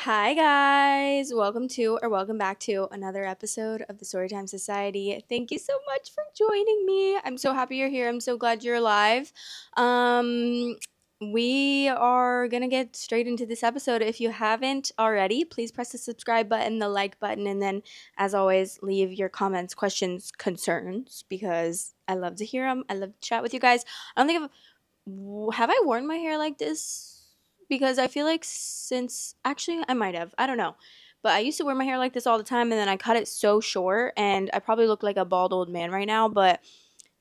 Hi guys, welcome back to another episode of the Storytime Society. Thank you so much for joining me. I'm so happy you're here. I'm so glad you're alive. Um we are going to get straight into this episode. If you haven't already, please press the subscribe button, the like button, and then as always, leave your comments, questions, concerns because I love to hear them. I love to chat with you guys. I don't think have I worn my hair like this? Because I feel like since actually I might have. I don't know. But I used to wear my hair like this all the time and then I cut it so short and I probably look like a bald old man right now, but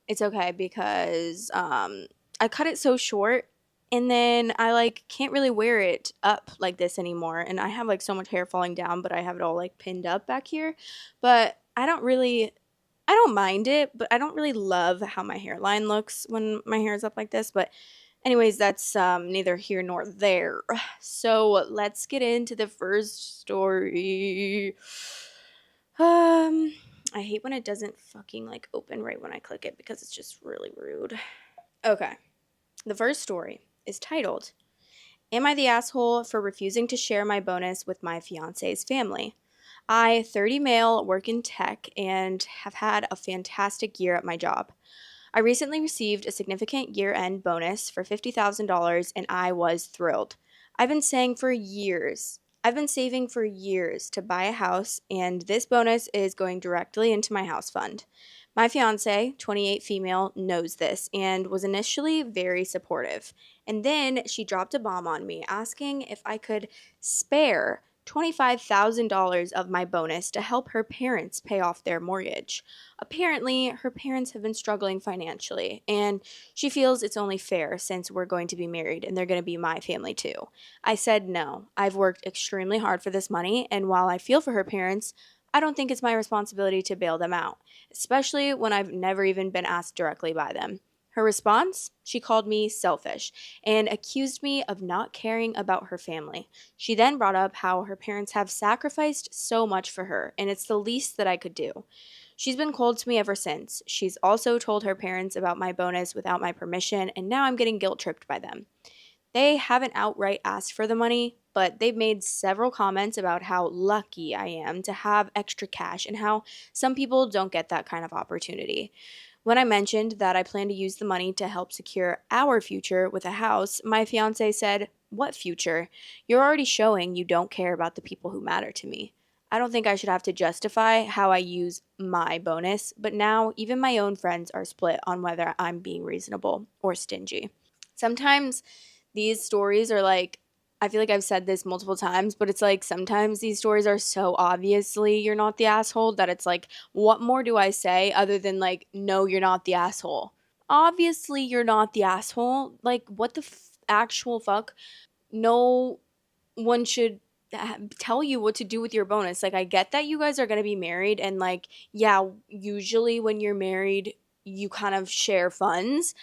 it's okay because I cut it so short and then I like can't really wear it up like this anymore and I have like so much hair falling down, but I have it all like pinned up back here. But I don't mind it, but I don't really love how my hairline looks when my hair is up like this. But, anyways, that's neither here nor there. So, let's get into the first story. I hate when it doesn't fucking like open right when I click it because it's just really rude. Okay. The first story is titled, Am I the asshole for refusing to share my bonus with my fiance's family? I, 30 male, work in tech and have had a fantastic year at my job. I recently received a significant year end bonus for $50,000 and I was thrilled. I've been saving for years to buy a house, and this bonus is going directly into my house fund. My fiance, 28 female, knows this and was initially very supportive. And then she dropped a bomb on me asking if I could spare $25,000 of my bonus to help her parents pay off their mortgage. Apparently, her parents have been struggling financially, and she feels it's only fair since we're going to be married and they're going to be my family too. I said no. I've worked extremely hard for this money, and while I feel for her parents, I don't think it's my responsibility to bail them out, especially when I've never even been asked directly by them. Her response? She called me selfish and accused me of not caring about her family. She then brought up how her parents have sacrificed so much for her, and it's the least that I could do. She's been cold to me ever since. She's also told her parents about my bonus without my permission, and now I'm getting guilt tripped by them. They haven't outright asked for the money, but they've made several comments about how lucky I am to have extra cash and how some people don't get that kind of opportunity. When I mentioned that I plan to use the money to help secure our future with a house, my fiance said, What future? You're already showing you don't care about the people who matter to me. I don't think I should have to justify how I use my bonus, but now even my own friends are split on whether I'm being reasonable or stingy. Sometimes these stories are like, I feel like I've said this multiple times, but it's like sometimes these stories are so obviously you're not the asshole that it's like, what more do I say other than like, no, you're not the asshole? Obviously, you're not the asshole. Like, what the actual fuck? No one should tell you what to do with your bonus. Like, I get that you guys are going to be married, and like, yeah, usually when you're married, you kind of share funds,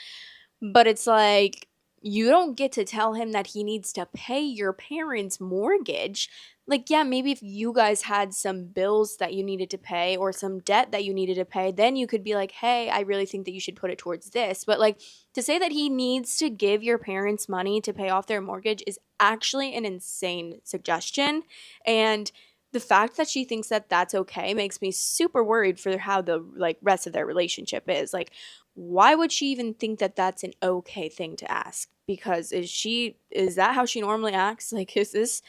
but it's like you don't get to tell him that he needs to pay your parents' mortgage. Like, yeah, maybe if you guys had some bills that you needed to pay or some debt that you needed to pay, then you could be like, hey, I really think that you should put it towards this. But like to say that he needs to give your parents money to pay off their mortgage is actually an insane suggestion. And the fact that she thinks that that's okay makes me super worried for how the like rest of their relationship is. Like, why would she even think that that's an okay thing to ask? Because is that how she normally acts? Like, is this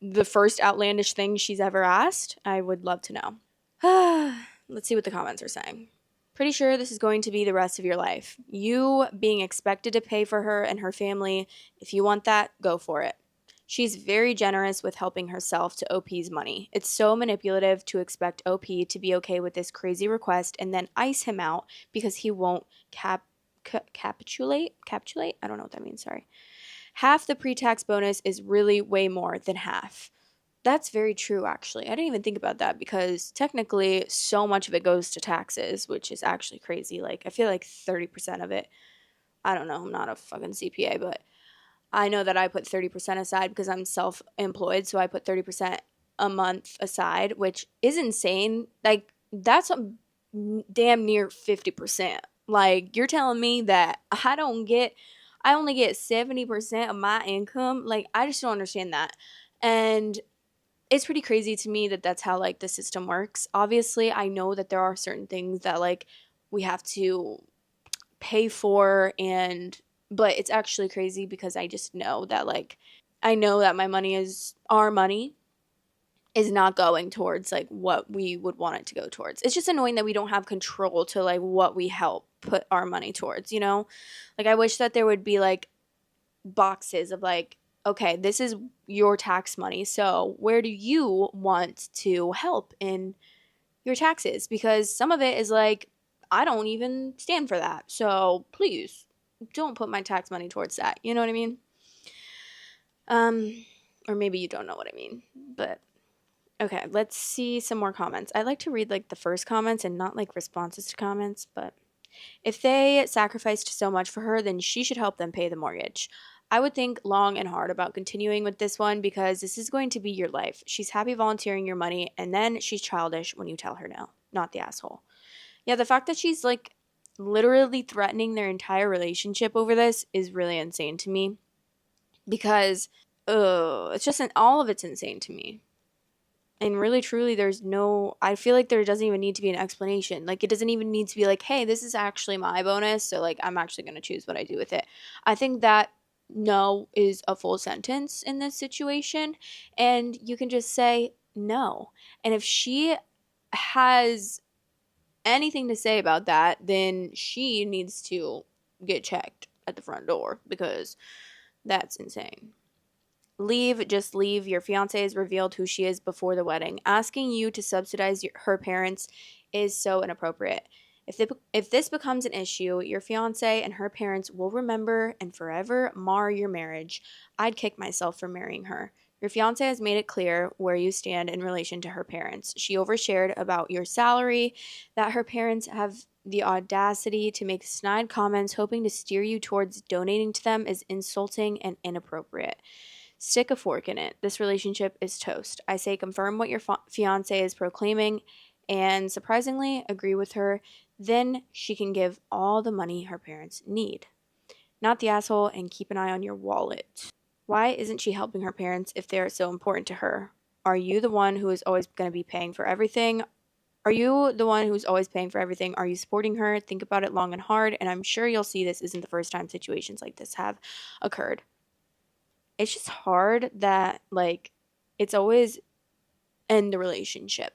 the first outlandish thing she's ever asked? I would love to know. Let's see what the comments are saying. Pretty sure this is going to be the rest of your life. You being expected to pay for her and her family. If you want that, go for it. She's very generous with helping herself to OP's money. It's so manipulative to expect OP to be okay with this crazy request and then ice him out because he won't capitulate? Capitulate? I don't know what that means, sorry. Half the pre-tax bonus is really way more than half. That's very true, actually. I didn't even think about that because technically so much of it goes to taxes, which is actually crazy. Like, I feel like 30% of it, I don't know, I'm not a fucking CPA, but I know that I put 30% aside because I'm self-employed, so I put 30% a month aside, which is insane. Like, that's a damn near 50%. Like, you're telling me that I only get 70% of my income? Like, I just don't understand that. And it's pretty crazy to me that that's how like the system works. Obviously, I know that there are certain things that like we have to pay for, and but it's actually crazy because I just know that like I know that my money is our money is not going towards like what we would want it to go towards. It's just annoying that we don't have control to like what we help put our money towards, you know? Like I wish that there would be like boxes of like, okay, this is your tax money. So, where do you want to help in your taxes? Because some of it is like I don't even stand for that. So, please don't put my tax money towards that. You know what I mean? Um or maybe you don't know what I mean. But okay, let's see some more comments. I like to read like the first comments and not like responses to comments, but if they sacrificed so much for her, then she should help them pay the mortgage. I would think long and hard about continuing with this one because this is going to be your life. She's happy volunteering your money, and then she's childish when you tell her no. Not the asshole. Yeah, the fact that she's like literally threatening their entire relationship over this is really insane to me because, it's just all of it's insane to me. And really, truly, there's no, I feel like there doesn't even need to be an explanation. Like, it doesn't even need to be like, hey, this is actually my bonus. So, like, I'm actually going to choose what I do with it. I think that no is a full sentence in this situation. And you can just say no. And if she has anything to say about that, then she needs to get checked at the front door because that's insane. Leave, just leave. Your fiance has revealed who she is before the wedding. Asking you to subsidize her parents is so inappropriate. If this becomes an issue, your fiance and her parents will remember and forever mar your marriage. I'd kick myself for marrying her. Your fiance has made it clear where you stand in relation to her parents. She overshared about your salary, that her parents have the audacity to make snide comments hoping to steer you towards donating to them is insulting and inappropriate. Stick a fork in it. This relationship is toast. I say confirm what your fiance is proclaiming and surprisingly agree with her. Then she can give all the money her parents need. Not the asshole, and keep an eye on your wallet. Why isn't she helping her parents if they are so important to her? Are you the one who is always going to be paying for everything? Are you the one who's always paying for everything? Are you supporting her? Think about it long and hard, and I'm sure you'll see this isn't the first time situations like this have occurred. It's just hard that like it's always end the relationship.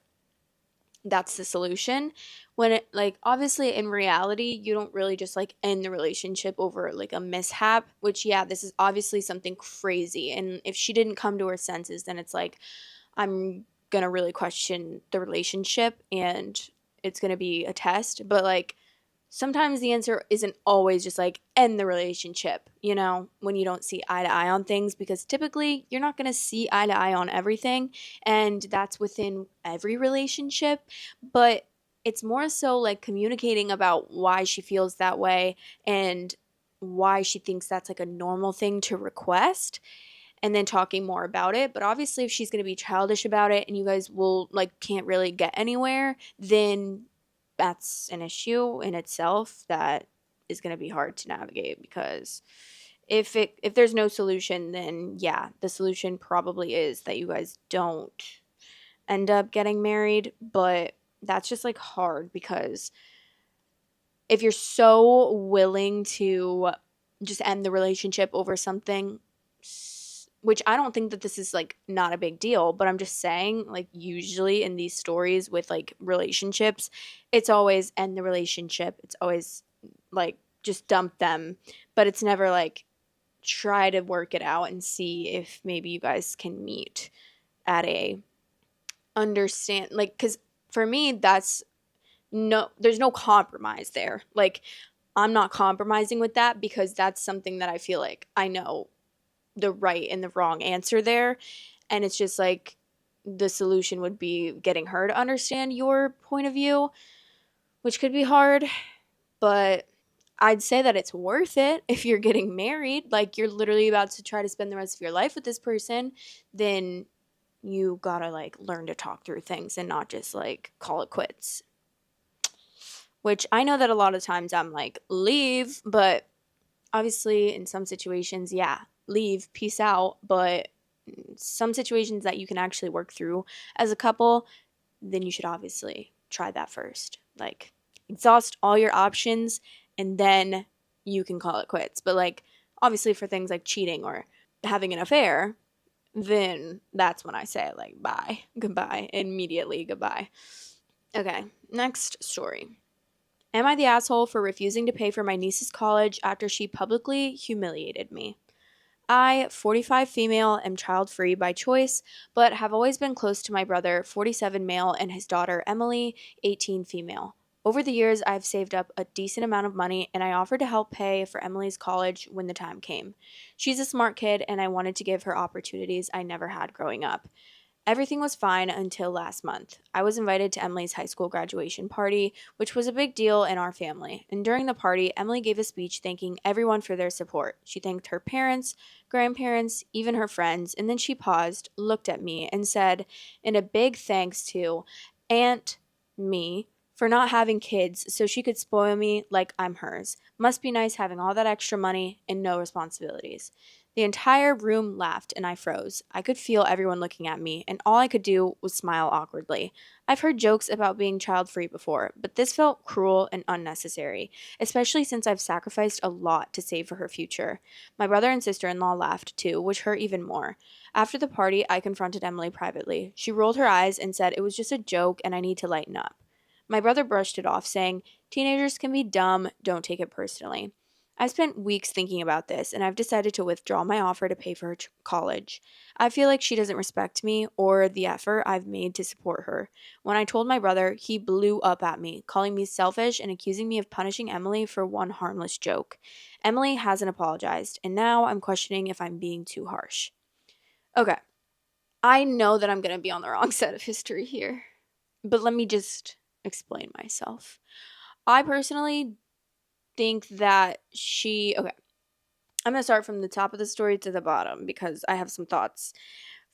That's the solution. When it like obviously in reality, you don't really just like end the relationship over like a mishap, which yeah, this is obviously something crazy. And if she didn't come to her senses, then it's like I'm gonna really question the relationship and it's gonna be a test. But like sometimes the answer isn't always just like end the relationship, you know, when you don't see eye to eye on things, because typically you're not going to see eye to eye on everything. And that's within every relationship. But it's more so like communicating about why she feels that way and why she thinks that's like a normal thing to request and then talking more about it. But obviously, if she's going to be childish about it and you guys will like can't really get anywhere, then that's an issue in itself that is going to be hard to navigate because if there's no solution, then yeah, the solution probably is that you guys don't end up getting married. But that's just like hard because if you're so willing to just end the relationship over something, which I don't think that this is like not a big deal, but I'm just saying like usually in these stories with like relationships, it's always end the relationship. It's always like just dump them, but it's never like try to work it out and see if maybe you guys can meet at a understand like cuz for me that's no there's no compromise there. Like I'm not compromising with that because that's something that I feel like I know the right and the wrong answer there. And it's just like the solution would be getting her to understand your point of view, which could be hard, but I'd say that it's worth it if you're getting married. Like you're literally about to try to spend the rest of your life with this person, then you gotta like learn to talk through things and not just like call it quits. Which I know that a lot of times I'm like, leave, but obviously in some situations, yeah, leave, peace out, but some situations that you can actually work through as a couple, then you should obviously try that first. Like, exhaust all your options and then you can call it quits. But, like, obviously for things like cheating or having an affair, then that's when I say, like, bye, goodbye, immediately goodbye. Okay, next story. Am I the asshole for refusing to pay for my niece's college after she publicly humiliated me? I, 45 female, am child free by choice, but have always been close to my brother, 47 male, and his daughter, Emily, 18 female. Over the years, I've saved up a decent amount of money and I offered to help pay for Emily's college when the time came. She's a smart kid and I wanted to give her opportunities I never had growing up. Everything was fine until last month. I was invited to Emily's high school graduation party, which was a big deal in our family. And during the party, Emily gave a speech thanking everyone for their support. She thanked her parents, grandparents, even her friends, and then she paused, looked at me, and said, in a big thanks to Aunt Me for not having kids so she could spoil me like I'm hers. Must be nice having all that extra money and no responsibilities. The entire room laughed and I froze. I could feel everyone looking at me, and all I could do was smile awkwardly. I've heard jokes about being child free before, but this felt cruel and unnecessary, especially since I've sacrificed a lot to save for her future. My brother and sister in law laughed too, which hurt even more. After the party, I confronted Emily privately. She rolled her eyes and said it was just a joke and I need to lighten up. My brother brushed it off, saying, teenagers can be dumb, don't take it personally. I've spent weeks thinking about this, and I've decided to withdraw my offer to pay for her college. I feel like she doesn't respect me or the effort I've made to support her. When I told my brother, he blew up at me, calling me selfish and accusing me of punishing Emily for one harmless joke. Emily hasn't apologized, and now I'm questioning if I'm being too harsh. Okay, I know that I'm going to be on the wrong side of history here, but let me just explain myself. I personally think that okay, I'm going to start from the top of the story to the bottom because I have some thoughts.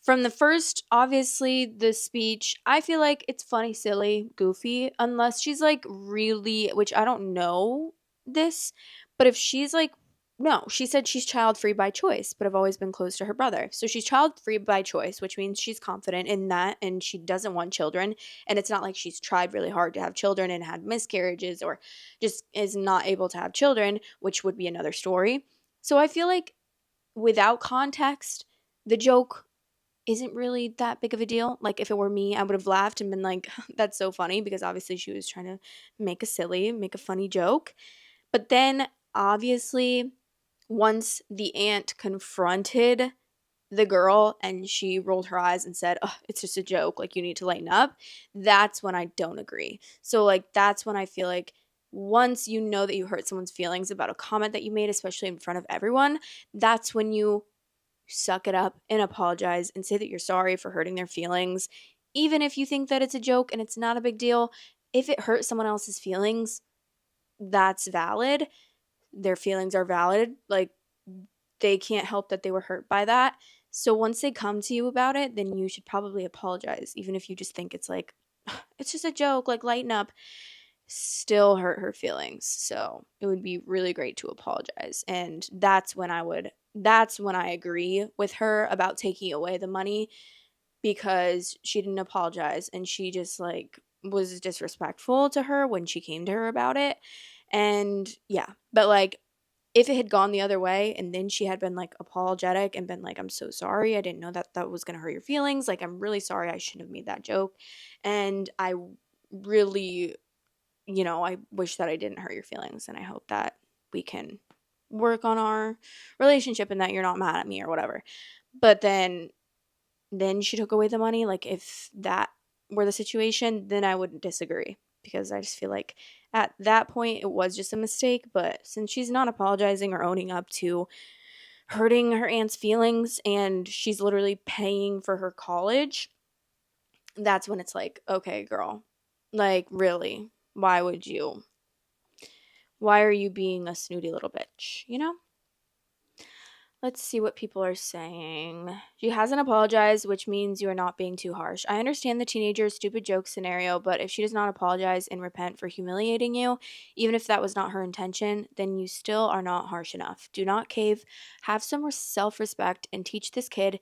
From the first, obviously, the speech, I feel like it's funny, silly, goofy, unless she's like really, which I don't know this, but if she's like, no, she said she's child free by choice, but I've always been close to her brother. So she's child free by choice, which means she's confident in that and she doesn't want children. And it's not like she's tried really hard to have children and had miscarriages or just is not able to have children, which would be another story. So I feel like without context, the joke isn't really that big of a deal. Like if it were me, I would have laughed and been like, that's so funny because obviously she was trying to make a funny joke. But then obviously once the aunt confronted the girl and she rolled her eyes and said, oh, it's just a joke, like you need to lighten up, that's when I don't agree. So like that's when I feel like once you know that you hurt someone's feelings about a comment that you made, especially in front of everyone, that's when you suck it up and apologize and say that you're sorry for hurting their feelings. Even if you think that it's a joke and it's not a big deal, if it hurts someone else's feelings, that's valid. Their feelings are valid. Like they can't help that they were hurt by that. So once they come to you about it, then you should probably apologize, even if you just think it's like, it's just a joke, like lighten up. Still hurt her feelings. So it would be really great to apologize. And that's when I agree with her about taking away the money because she didn't apologize and she just like was disrespectful to her when she came to her about it. And yeah, but like if it had gone the other way and then she had been like apologetic and been like, I'm so sorry, I didn't know that that was going to hurt your feelings, like I'm really sorry, I shouldn't have made that joke, and I really, I wish that I didn't hurt your feelings and I hope that we can work on our relationship and that you're not mad at me or whatever. But then she took away the money. Like if that were the situation, then I wouldn't disagree because I just feel like at that point it was just a mistake. But since she's not apologizing or owning up to hurting her aunt's feelings and she's literally paying for her college, that's when it's like, okay, girl, like really, why are you being a snooty little bitch, you know? Let's see what people are saying. She hasn't apologized, which means you are not being too harsh. I understand the teenager stupid joke scenario, but if she does not apologize and repent for humiliating you, even if that was not her intention, then you still are not harsh enough. Do not cave. Have some self respect and teach this kid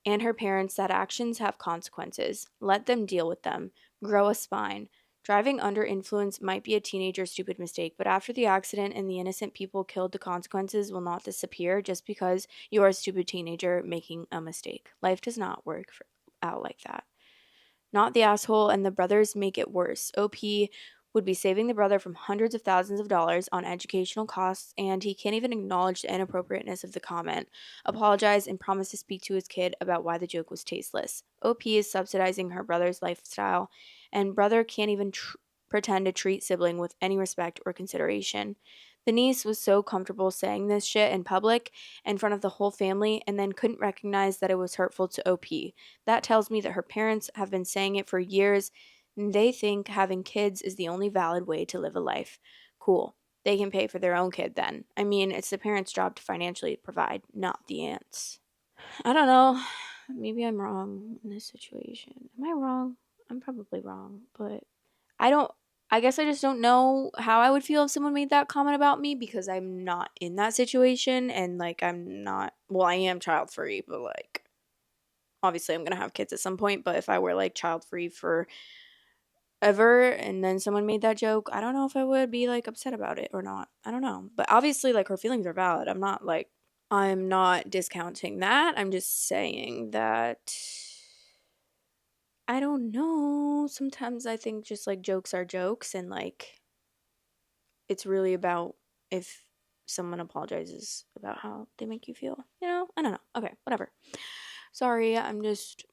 and her parents that actions have consequences. Let them deal with them. Grow a spine. Driving under influence might be a teenager's stupid mistake, but after the accident and the innocent people killed, the consequences will not disappear just because you are a stupid teenager making a mistake. Life does not out like that. Not the asshole, and the brothers make it worse. OP would be saving the brother from hundreds of thousands of dollars on educational costs, and he can't even acknowledge the inappropriateness of the comment, apologize, and promise to speak to his kid about why the joke was tasteless. OP is subsidizing her brother's lifestyle, and brother can't even pretend to treat sibling with any respect or consideration. The niece was so comfortable saying this shit in public in front of the whole family and then couldn't recognize that it was hurtful to OP. That tells me that her parents have been saying it for years. And they think having kids is the only valid way to live a life. Cool. They can pay for their own kid then. I mean, it's the parents' job to financially provide, not the aunts. I don't know. Maybe I'm wrong in this situation. Am I wrong? I'm probably wrong, but I don't. I guess I just don't know how I would feel if someone made that comment about me because I'm not in that situation and like I'm not. Well, I am child free, but like obviously I'm gonna have kids at some point. But if I were like child free for ever and then someone made that joke, I don't know if I would be like upset about it or not. I don't know. But obviously like her feelings are valid. I'm not discounting that. I'm just saying that I don't know. Sometimes I think just like jokes are jokes and like it's really about if someone apologizes about how they make you feel. You know? I don't know. Okay, whatever. Sorry, I'm just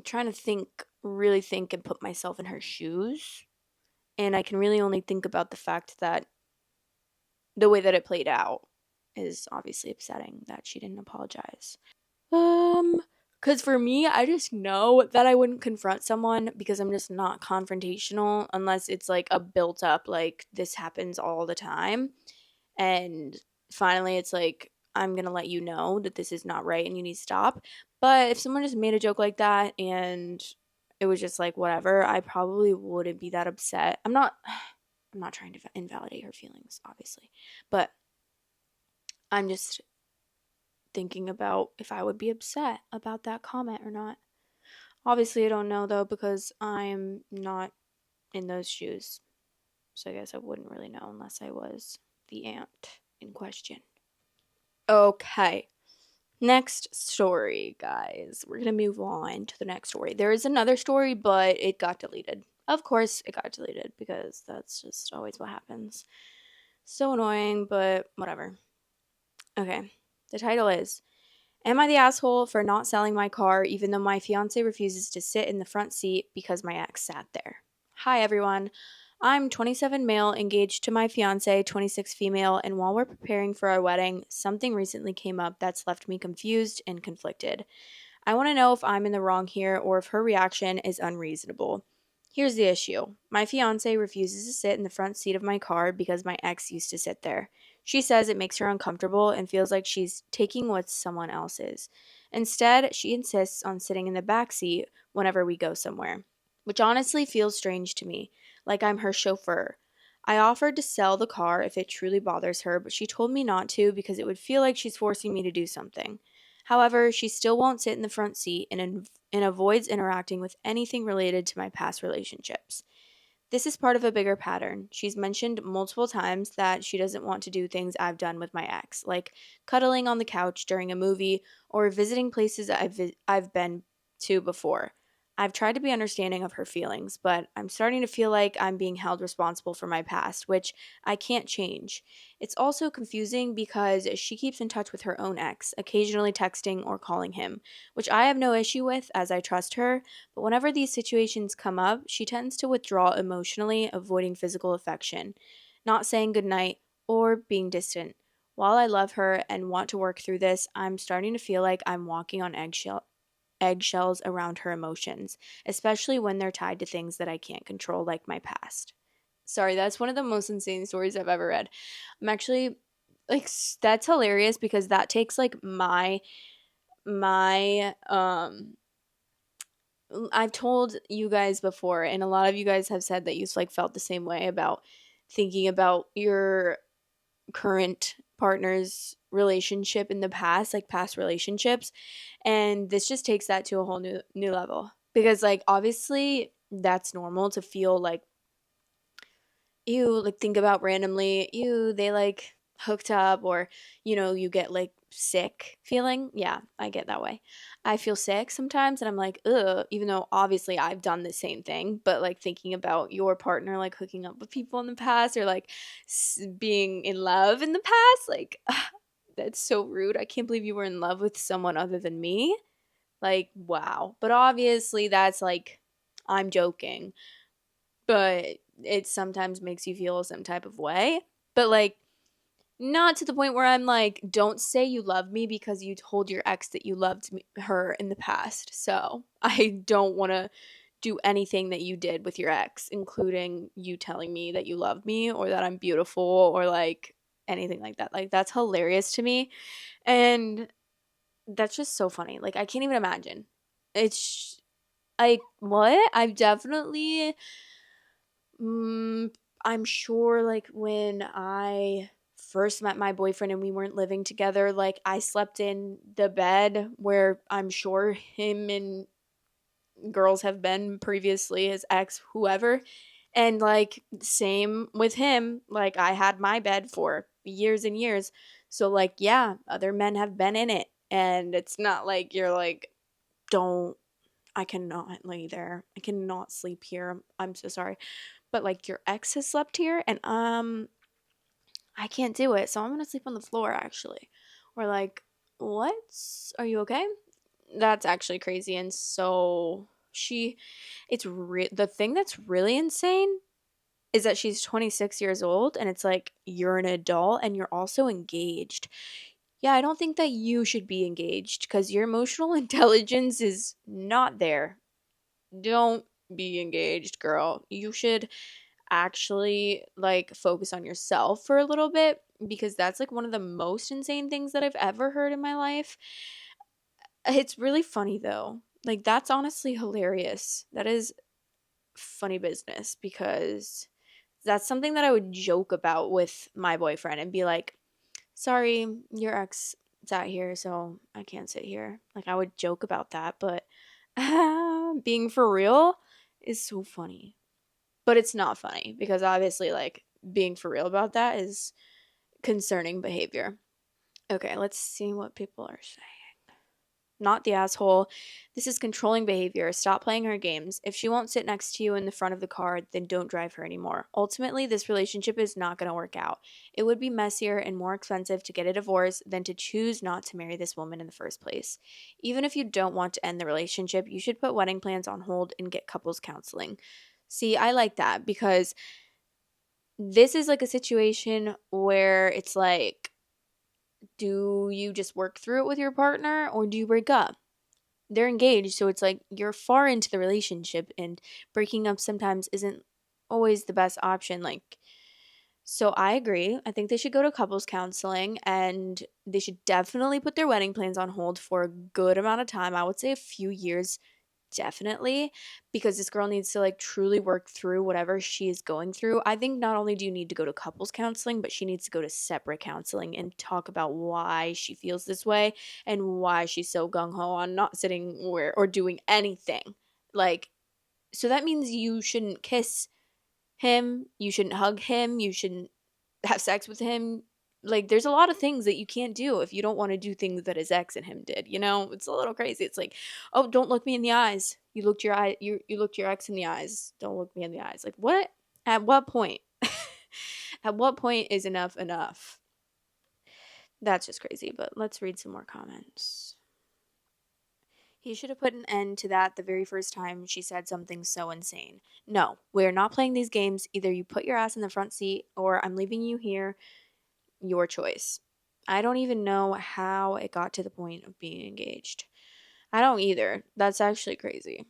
trying to really think and put myself in her shoes. And I can really only think about the fact that the way that it played out is obviously upsetting that she didn't apologize. Because for me, I just know that I wouldn't confront someone because I'm just not confrontational unless it's like a built up, like this happens all the time. And finally, it's like, I'm going to let you know that this is not right and you need to stop. But if someone just made a joke like that and it was just like whatever, I probably wouldn't be that upset. I'm not trying to invalidate her feelings, obviously. But I'm just thinking about if I would be upset about that comment or not. Obviously, I don't know though because I'm not in those shoes. So I guess I wouldn't really know unless I was the aunt in question. Okay. Next story, guys. We're going to move on to the next story. There is another story, but it got deleted. Of course, it got deleted because that's just always what happens. So annoying, but whatever. Okay. The title is Am I the asshole for not selling my car even though my fiance refuses to sit in the front seat because my ex sat there? Hi, everyone. I'm 27 male, engaged to my fiance, 26 female, and while we're preparing for our wedding, something recently came up that's left me confused and conflicted. I want to know if I'm in the wrong here or if her reaction is unreasonable. Here's the issue. My fiance refuses to sit in the front seat of my car because my ex used to sit there. She says it makes her uncomfortable and feels like she's taking what someone else's. Instead, she insists on sitting in the back seat whenever we go somewhere, which honestly feels strange to me, like I'm her chauffeur. I offered to sell the car if it truly bothers her, but she told me not to because it would feel like she's forcing me to do something. However, she still won't sit in the front seat and avoids interacting with anything related to my past relationships. This is part of a bigger pattern. She's mentioned multiple times that she doesn't want to do things I've done with my ex, like cuddling on the couch during a movie or visiting places I've been to before. I've tried to be understanding of her feelings, but I'm starting to feel like I'm being held responsible for my past, which I can't change. It's also confusing because she keeps in touch with her own ex, occasionally texting or calling him, which I have no issue with as I trust her, but whenever these situations come up, she tends to withdraw emotionally, avoiding physical affection, not saying goodnight, or being distant. While I love her and want to work through this, I'm starting to feel like I'm walking on eggshells around her emotions, especially when they're tied to things that I can't control, like my past. Sorry, that's one of the most insane stories I've ever read. I'm actually like that's hilarious because that takes like my I've told you guys before and a lot of you guys have said that you like felt the same way about thinking about your current partner's relationship in the past, like past relationships, and this just takes that to a whole new level. Because like obviously that's normal to feel like you like think about randomly, you they like hooked up, or you get like sick feeling. Yeah, I get that way. I feel sick sometimes and I'm like, ugh, even though obviously I've done the same thing, but like thinking about your partner like hooking up with people in the past, or like being in love in the past, like that's so rude. I can't believe you were in love with someone other than me. Like, wow. But obviously that's like I'm joking, but it sometimes makes you feel some type of way. But like, not to the point where I'm like, don't say you love me because you told your ex that you loved her in the past. So I don't want to do anything that you did with your ex, including you telling me that you love me or that I'm beautiful or like anything like that. Like, that's hilarious to me. And that's just so funny. Like, I can't even imagine. It's like, what? I've definitely I'm sure like when I first met my boyfriend and we weren't living together, like I slept in the bed where I'm sure him and girls have been previously, his ex, whoever. And like same with him, like I had my bed for years and years. So like yeah, other men have been in it. And it's not like you're like, don't I cannot lay there. I cannot sleep here. I'm so sorry, but like your ex has slept here and I can't do it, so I'm gonna sleep on the floor actually. Or like, what, are you okay? That's actually crazy. And so the thing that's really insane is that she's 26 years old and it's like you're an adult and you're also engaged. Yeah, I don't think that you should be engaged because your emotional intelligence is not there. Don't be engaged, girl. You should actually like focus on yourself for a little bit, because that's like one of the most insane things that I've ever heard in my life. It's really funny though. Like that's honestly hilarious. That is funny business, because that's something that I would joke about with my boyfriend and be like, "Sorry, your ex sat here, so I can't sit here." Like I would joke about that, but being for real is so funny. But it's not funny because obviously like being for real about that is concerning behavior. Okay, let's see what people are saying. Not the asshole. This is controlling behavior. Stop playing her games. If she won't sit next to you in the front of the car, then don't drive her anymore. Ultimately, this relationship is not going to work out. It would be messier and more expensive to get a divorce than to choose not to marry this woman in the first place. Even if you don't want to end the relationship, you should put wedding plans on hold and get couples counseling. See, I like that because this is like a situation where it's like, do you just work through it with your partner or do you break up? They're engaged, so it's like you're far into the relationship, and breaking up sometimes isn't always the best option. Like, so I agree. I think they should go to couples counseling and they should definitely put their wedding plans on hold for a good amount of time. I would say a few years. Definitely, because this girl needs to like truly work through whatever she is going through. I think not only do you need to go to couples counseling, but she needs to go to separate counseling and talk about why she feels this way and why she's so gung ho on not sitting where or doing anything. Like, so that means you shouldn't kiss him, you shouldn't hug him, you shouldn't have sex with him. Like there's a lot of things that you can't do if you don't want to do things that his ex and him did, you know? It's a little crazy. It's like, "Oh, don't look me in the eyes. You looked your ex in the eyes. Don't look me in the eyes." Like, what? At what point? At what point is enough enough? That's just crazy, but let's read some more comments. He should have put an end to that the very first time she said something so insane. No, we're not playing these games. Either you put your ass in the front seat or I'm leaving you here. Your choice. I don't even know how it got to the point of being engaged. I don't either. That's actually crazy.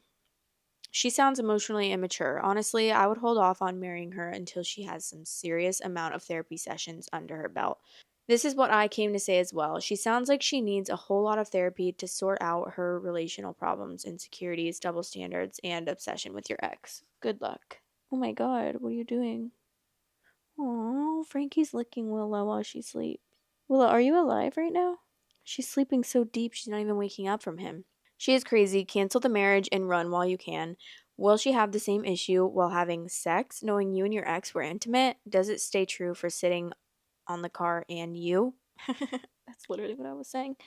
She sounds emotionally immature. Honestly, I would hold off on marrying her until she has some serious amount of therapy sessions under her belt. This is what I came to say as well. She sounds like she needs a whole lot of therapy to sort out her relational problems, insecurities, double standards, and obsession with your ex. Good luck. Oh my god, what are you doing? Oh, Frankie's licking Willow while she sleeps. Willa, are you alive right now? She's sleeping so deep she's not even waking up from him. She is crazy. Cancel the marriage and run while you can. Will she have the same issue while having sex, knowing you and your ex were intimate? Does it stay true for sitting on the car and you? That's literally what I was saying.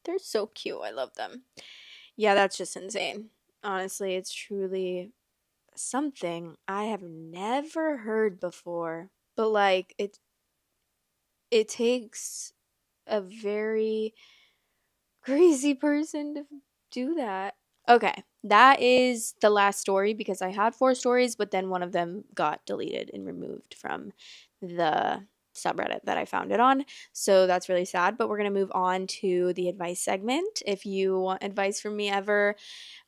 They're so cute. I love them. Yeah, that's just insane. Honestly, it's truly something I have never heard before. But like it takes a very crazy person to do that. Okay, that is the last story because I had four stories, but then one of them got deleted and removed from the subreddit that I found it on. So that's really sad, but we're going to move on to the advice segment. If you want advice from me ever,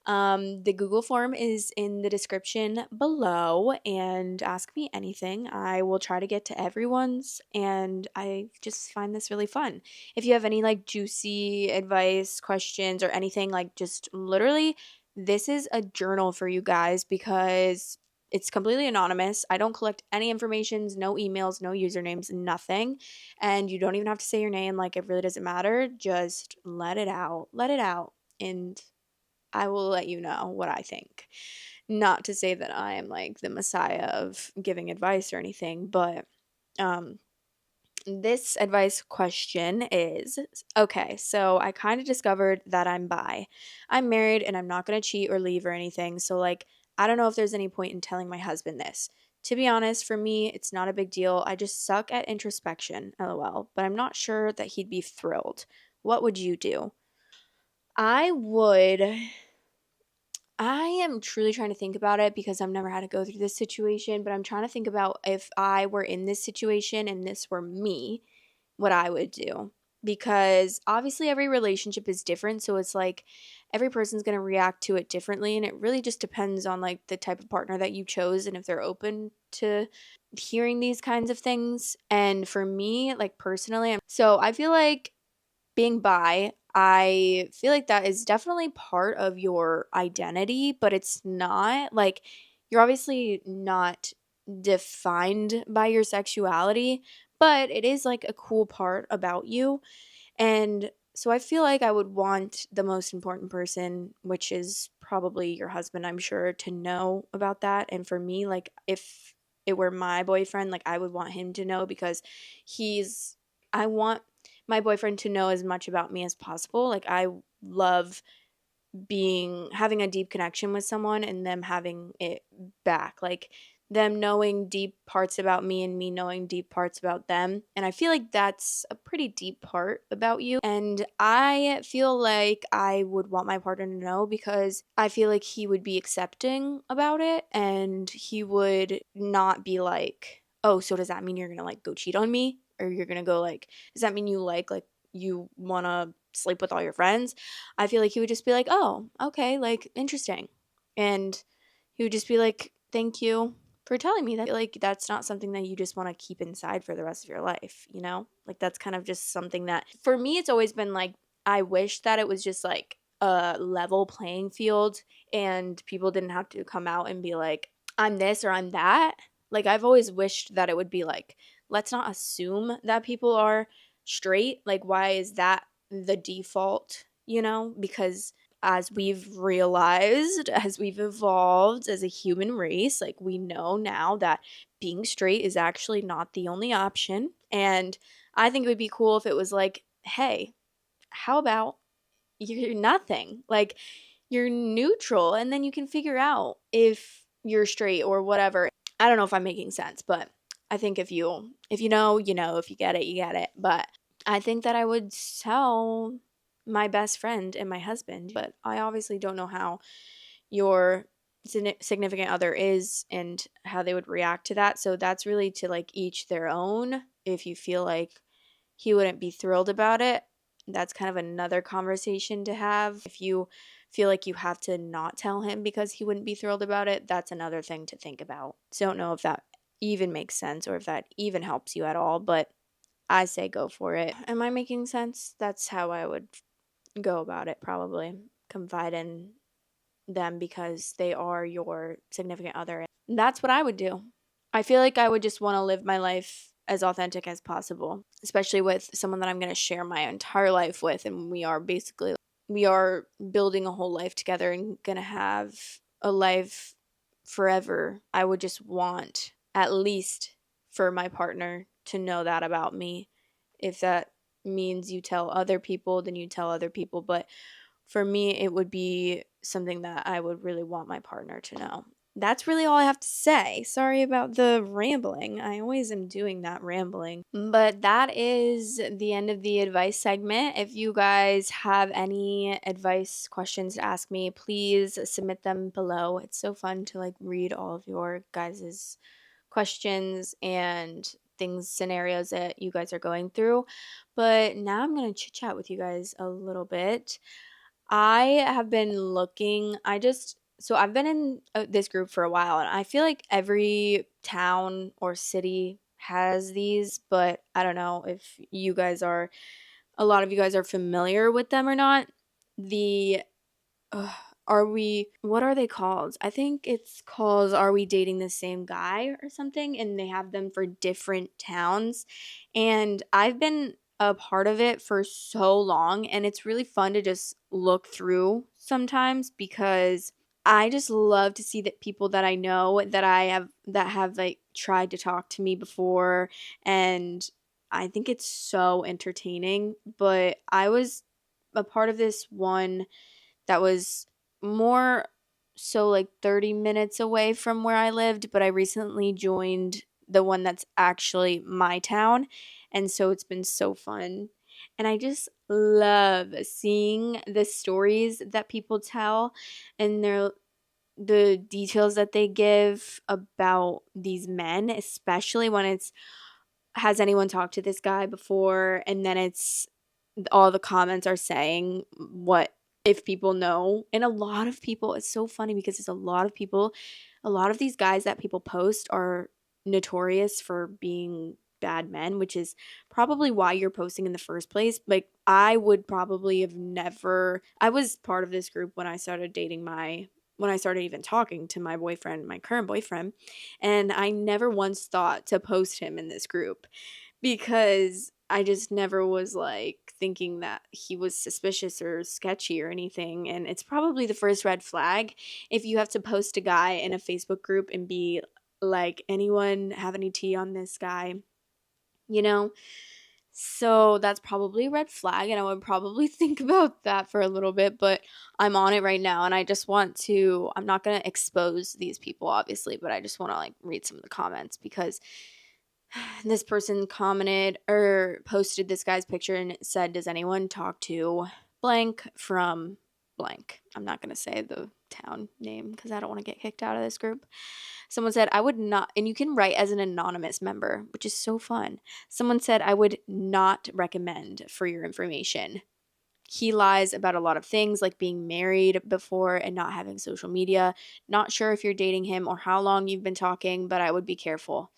the Google form is in the description below, and ask me anything. I will try to get to everyone's, and I just find this really fun. If you have any like juicy advice, questions, or anything, like just literally, this is a journal for you guys because it's completely anonymous. I don't collect any informations, no emails, no usernames, nothing. And you don't even have to say your name. Like, it really doesn't matter. Just let it out. Let it out. And I will let you know what I think. Not to say that I am like the messiah of giving advice or anything, but um this advice question is okay, so I kind of discovered that I'm bi. I'm married and I'm not going to cheat or leave or anything. So, like, I don't know if there's any point in telling my husband this. To be honest, for me, it's not a big deal. I just suck at introspection, lol, but I'm not sure that he'd be thrilled. What would you do? I would I am truly trying to think about it because I've never had to go through this situation, but I'm trying to think about if I were in this situation and this were me, what I would do. Because obviously every relationship is different, so it's like every person's going to react to it differently, and it really just depends on like the type of partner that you chose and if they're open to hearing these kinds of things. And for me, like personally, I feel like being bi, I feel like that is definitely part of your identity, but it's not like you're obviously not defined by your sexuality, but it is like a cool part about you. And so I feel like I would want the most important person, which is probably your husband, I'm sure, to know about that. And for me, like if it were my boyfriend, like I would want him to know because I want my boyfriend to know as much about me as possible. Like I love having a deep connection with someone and them having it back, like them knowing deep parts about me and me knowing deep parts about them. And I feel like that's a pretty deep part about you, and I feel like I would want my partner to know because I feel like he would be accepting about it and he would not be like, oh, so does that mean you're gonna like go cheat on me, or you're gonna go like, does that mean you like you want to sleep with all your friends? I feel like he would just be like, oh, okay, like interesting. And he would just be like, thank you for telling me that. Like, that's not something that you just want to keep inside for the rest of your life, you know? Like, that's kind of just something that for me, it's always been like, I wish that it was just like a level playing field and people didn't have to come out and be like, I'm this or I'm that. Like, I've always wished that it would be like, let's not assume that people are straight. Like, why is that the default, you know? Because as we've realized, as we've evolved as a human race, like we know now that being straight is actually not the only option. And I think it would be cool if it was like, hey, how about you're nothing? Like you're neutral, and then you can figure out if you're straight or whatever. I don't know if I'm making sense, but I think if you know, you know, if you get it, you get it. But I think that I would tell my best friend and my husband, but I obviously don't know how your significant other is and how they would react to that. So that's really to like each their own. If you feel like he wouldn't be thrilled about it, that's kind of another conversation to have. If you feel like you have to not tell him because he wouldn't be thrilled about it, that's another thing to think about. So I don't know if that even makes sense or if that even helps you at all, but I say go for it. Am I making sense? That's how I would go about it, probably. Confide in them because they are your significant other. That's what I would do. I feel like I would just want to live my life as authentic as possible, especially with someone that I'm going to share my entire life with. And we are building a whole life together and going to have a life forever. I would just want, at least for my partner, to know that about me. If that means you tell other people, then you tell other people. But for me, it would be something that I would really want my partner to know. That's really all I have to say. Sorry about the rambling. I always am doing that rambling. But that is the end of the advice segment. If you guys have any advice questions to ask me, please submit them below. It's so fun to like read all of your guys' questions and things, scenarios that you guys are going through. But now I'm going to chit chat with you guys a little bit. I have been looking, so I've been in this group for a while, and I feel like every town or city has these, but I don't know if a lot of you guys are familiar with them or not. The Ugh, what are they called? I think it's called Are We Dating the Same Guy or something? And they have them for different towns. And I've been a part of it for so long, and it's really fun to just look through sometimes because I just love to see that people that I know that have like tried to talk to me before, and I think it's so entertaining. But I was a part of this one that was more so like 30 minutes away from where I lived, but I recently joined the one that's actually my town. And so it's been so fun. And I just love seeing the stories that people tell and the details that they give about these men, especially when it's has anyone talked to this guy before, and then it's all the comments are saying what if people know. And a lot of people, it's so funny because there's a lot of these guys that people post are notorious for being bad men, which is probably why you're posting in the first place. Like I would probably have never I was part of this group when I started when I started even talking to my boyfriend, my current boyfriend, and I never once thought to post him in this group because I just never was like thinking that he was suspicious or sketchy or anything. And it's probably the first red flag if you have to post a guy in a Facebook group and be like, anyone have any tea on this guy? You know? So that's probably a red flag, and I would probably think about that for a little bit, but I'm on it right now, and I'm not going to expose these people, obviously, but I just want to like read some of the comments because this person commented or posted this guy's picture and it said, does anyone talk to blank from blank? I'm not going to say the town name because I don't want to get kicked out of this group. Someone said, I would not, and you can write as an anonymous member, which is so fun. Someone said, I would not recommend for your information. He lies about a lot of things like being married before and not having social media. Not sure if you're dating him or how long you've been talking, but I would be careful.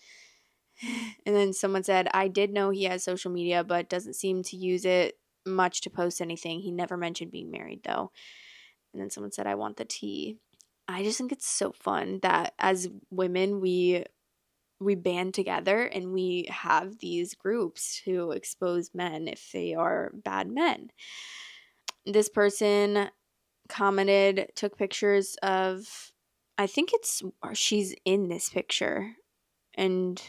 And then someone said, I did know he has social media, but doesn't seem to use it much to post anything. He never mentioned being married, though. And then someone said, I want the tea. I just think it's so fun that as women, we band together and we have these groups to expose men if they are bad men. This person commented, took pictures of, I think she's in this picture. And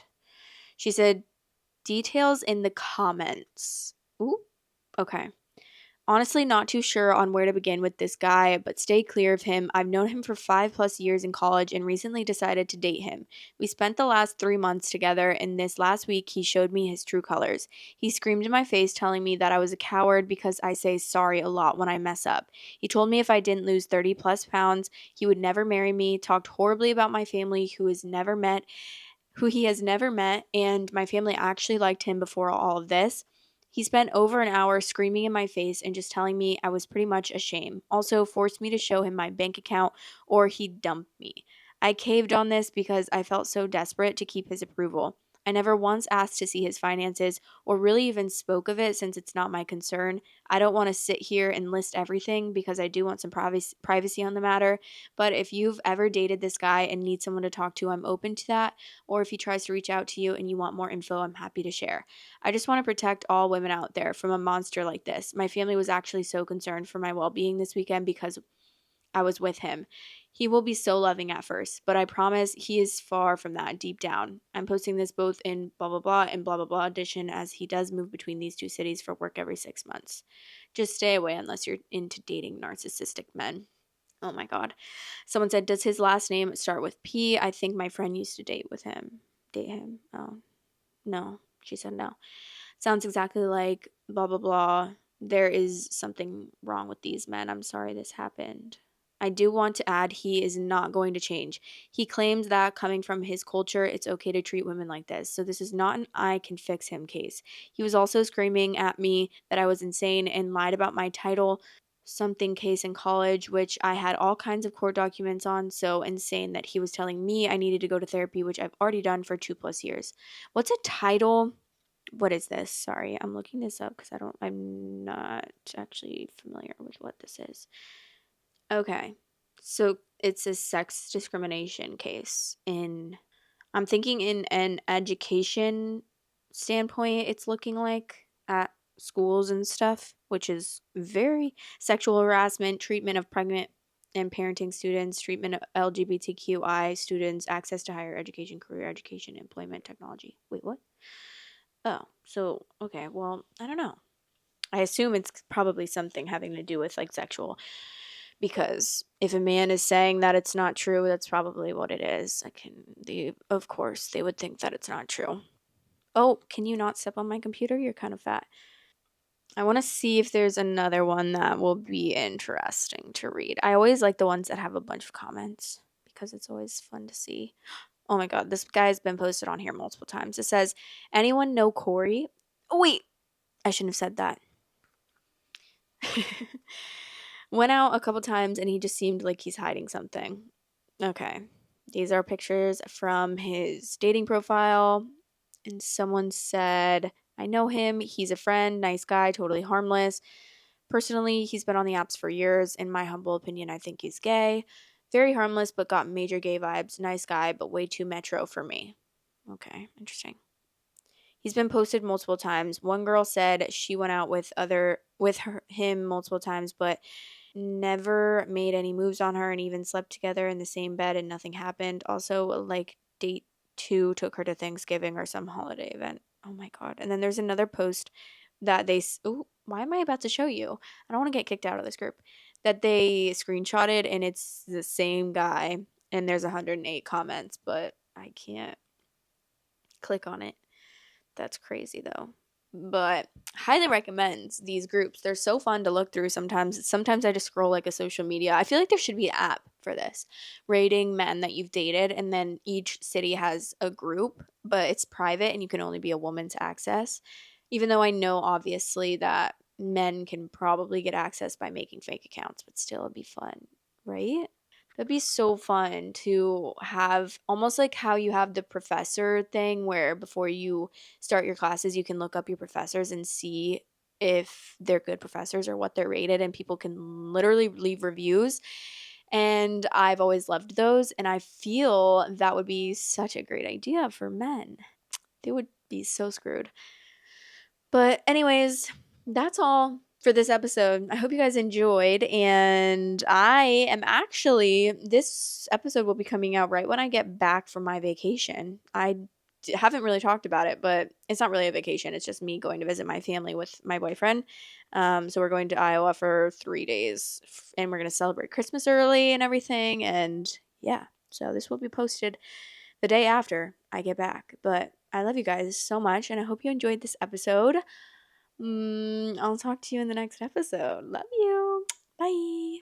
she said, details in the comments. Ooh, okay. Honestly, not too sure on where to begin with this guy, but stay clear of him. I've known him for 5+ years in college and recently decided to date him. We spent the last 3 months together, and this last week he showed me his true colors. He screamed in my face telling me that I was a coward because I say sorry a lot when I mess up. He told me if I didn't lose 30+ pounds, he would never marry me, talked horribly about my family who he has never met, and my family actually liked him before all of this. He spent over an hour screaming in my face and just telling me I was pretty much a shame. Also forced me to show him my bank account or he'd dump me. I caved on this because I felt so desperate to keep his approval. I never once asked to see his finances or really even spoke of it since it's not my concern. I don't want to sit here and list everything because I do want some privacy on the matter. But if you've ever dated this guy and need someone to talk to, I'm open to that. Or if he tries to reach out to you and you want more info, I'm happy to share. I just want to protect all women out there from a monster like this. My family was actually so concerned for my well being this weekend because I was with him. He will be so loving at first, but I promise he is far from that deep down. I'm posting this both in blah blah blah and blah blah blah edition as he does move between these two cities for work every 6 months. Just stay away unless you're into dating narcissistic men. Oh my God. Someone said, does his last name start with P? I think my friend used to date with him. Date him. Oh, no. She said no. Sounds exactly like blah, blah, blah. There is something wrong with these men. I'm sorry this happened. I do want to add he is not going to change. He claims that coming from his culture, it's okay to treat women like this. So this is not an I can fix him case. He was also screaming at me that I was insane and lied about my title something case in college, which I had all kinds of court documents on. So insane that he was telling me I needed to go to therapy, which I've already done for 2+ years. What's a title? What is this? Sorry, I'm looking this up because I'm not actually familiar with what this is. Okay. So it's a sex discrimination case I'm thinking in an education standpoint, it's looking like at schools and stuff, which is very sexual harassment, treatment of pregnant and parenting students, treatment of LGBTQI students, access to higher education, career education, employment, technology. Wait, what? Oh, so, okay, well, I don't know. I assume it's probably something having to do with like sexual, because if a man is saying that it's not true, that's probably what it is. Of course, they would think that it's not true. Oh, can you not step on my computer? You're kind of fat. I want to see if there's another one that will be interesting to read. I always like the ones that have a bunch of comments because it's always fun to see. Oh my God, this guy's been posted on here multiple times. It says, anyone know Corey? Oh, wait, I shouldn't have said that. Went out a couple times and he just seemed like he's hiding something. Okay. These are pictures from his dating profile. And someone said, I know him. He's a friend, nice guy, totally harmless. Personally, he's been on the apps for years. In my humble opinion, I think he's gay. Very harmless, but got major gay vibes. Nice guy, but way too metro for me. Okay, interesting. He's been posted multiple times. One girl said she went out with him multiple times, but never made any moves on her and even slept together in the same bed and nothing happened. Also, like date 2 took her to Thanksgiving or some holiday event. Oh my God. And then there's another post that why am I about to show you? I don't want to get kicked out of this group. That they screenshotted and it's the same guy and there's 108 comments, but I can't click on it. That's crazy though. But highly recommend these groups. They're so fun to look through sometimes. Sometimes I just scroll like a social media. I feel like there should be an app for this. Rating men that you've dated, and then each city has a group, but it's private and you can only be a woman to access. Even though I know obviously that men can probably get access by making fake accounts, but still it'd be fun, right? That'd be so fun to have, almost like how you have the professor thing where before you start your classes, you can look up your professors and see if they're good professors or what they're rated, and people can literally leave reviews. And I've always loved those, and I feel that would be such a great idea for men. They would be so screwed. But anyways, that's all for this episode. I hope you guys enjoyed, and this episode will be coming out right when I get back from my vacation. I haven't really talked about it, but it's not really a vacation. It's just me going to visit my family with my boyfriend. So we're going to Iowa for 3 days, and we're going to celebrate Christmas early and everything. And yeah, so this will be posted the day after I get back. But I love you guys so much, and I hope you enjoyed this episode. I'll talk to you in the next episode. Love you.